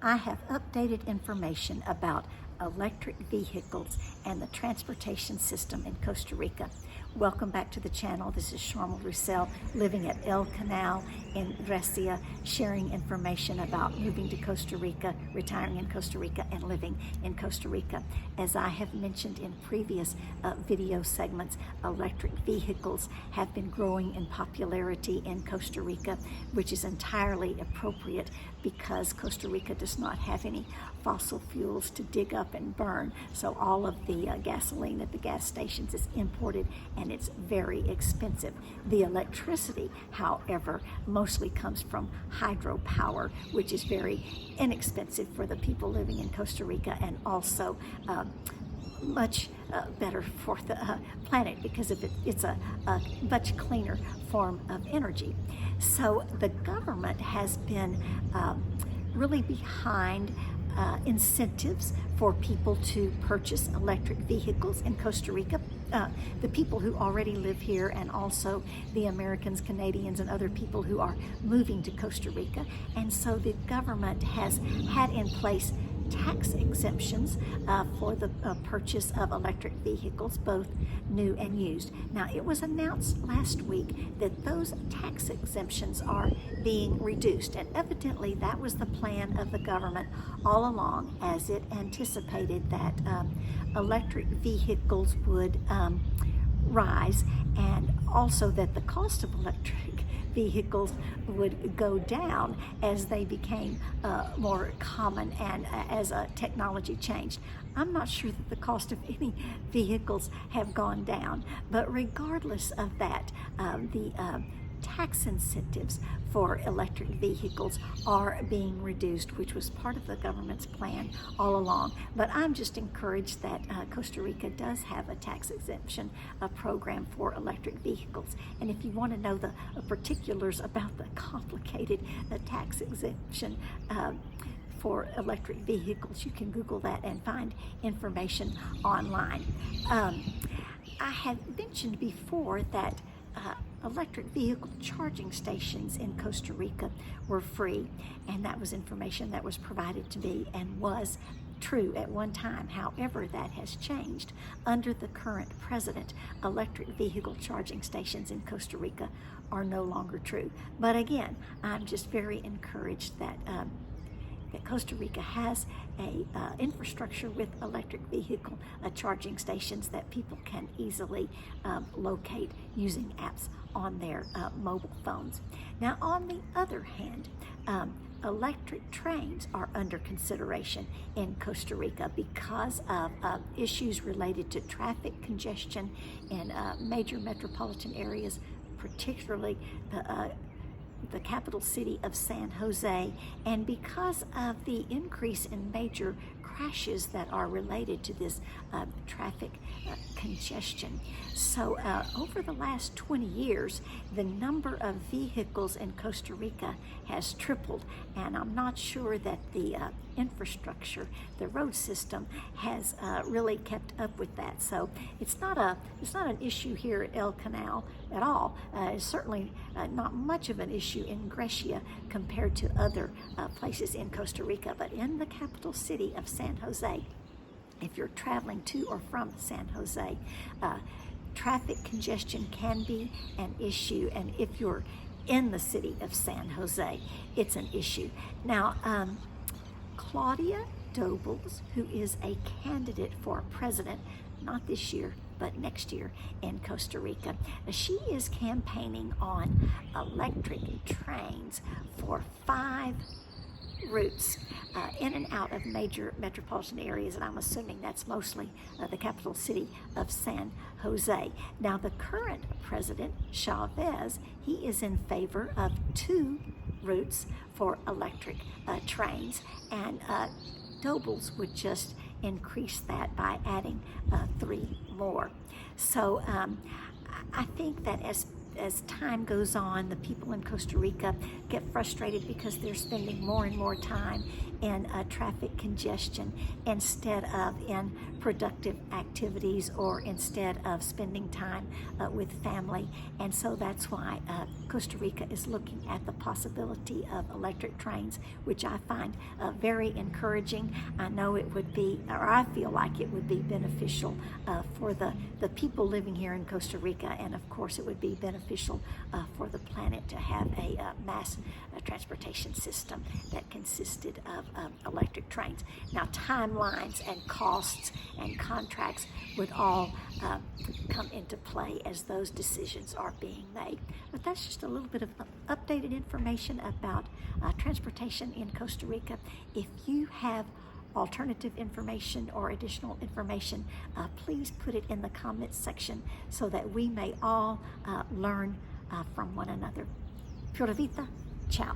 I have updated information about electric vehicles and the transportation system in Costa Rica. Welcome back to the channel. This is Charmel Roussel, living at El Canal in Brescia, sharing information about moving to Costa Rica, retiring in Costa Rica, and living in Costa Rica. As I have mentioned in previous video segments, electric vehicles have been growing in popularity in Costa Rica, which is entirely appropriate because Costa Rica does not have any fossil fuels to dig up and burn. So all of the gasoline at the gas stations is imported and it's very expensive. The electricity, however, mostly comes from hydropower, which is very inexpensive for the people living in Costa Rica, and also much better for the planet because it's a much cleaner form of energy. So the government has been really behind incentives for people to purchase electric vehicles in Costa Rica. The people who already live here, and also the Americans, Canadians, and other people who are moving to Costa Rica. And so the government has had in place tax exemptions for the purchase of electric vehicles, both new and used. Now, it was announced last week that those tax exemptions are being reduced, and evidently that was the plan of the government all along, as it anticipated that electric vehicles would rise, and also that the cost of electric vehicles would go down as they became more common and as technology changed. I'm not sure that the cost of any vehicles have gone down, but regardless of that, the tax incentives for electric vehicles are being reduced, which was part of the government's plan all along. But I'm just encouraged that Costa Rica does have a tax exemption program for electric vehicles. And if you want to know the particulars about the complicated tax exemption for electric vehicles, you can Google that and find information online. I had mentioned before that electric vehicle charging stations in Costa Rica were free, and that was information that was provided to me and was true at one time. However, that has changed. Under the current president, electric vehicle charging stations in Costa Rica are no longer true. But again, I'm just very encouraged that Costa Rica has a infrastructure with electric vehicle charging stations that people can easily locate using apps on their mobile phones. Now, on the other hand, electric trains are under consideration in Costa Rica because of issues related to traffic congestion in major metropolitan areas, particularly the capital city of San Jose, and because of the increase in major crashes that are related to this traffic congestion. So over the last 20 years, the number of vehicles in Costa Rica has tripled, and I'm not sure that the infrastructure, the road system, has really kept up with that. So it's not an issue here at El Canal at all. It's certainly not much of an issue in Brescia compared to other places in Costa Rica, but in the capital city of San Jose, if you're traveling to or from San Jose, traffic congestion can be an issue, and if you're in the city of San Jose, it's an issue. Now, Claudia Dobles, who is a candidate for president, not this year, but next year in Costa Rica, she is campaigning on electric trains for 5 routes in and out of major metropolitan areas, and I'm assuming that's mostly the capital city of San Jose. Now, the current president, Chavez, he is in favor of 2 routes for electric trains, and Dobles would just increase that by adding 3 more. So I think that as as time goes on, the people in Costa Rica get frustrated because they're spending more and more time in traffic congestion instead of in productive activities, or instead of spending time with family. And so that's why Costa Rica is looking at the possibility of electric trains, which I find very encouraging. I know it would be, or I feel like it would be beneficial for the people living here in Costa Rica, and of course it would be beneficial for the planet to have a mass transportation system that consisted of electric trains. Now, timelines and costs and contracts would all come into play as those decisions are being made. But that's just a little bit of updated information about transportation in Costa Rica. If you have alternative information or additional information, please put it in the comments section so that we may all learn from one another. Pura vida, ciao.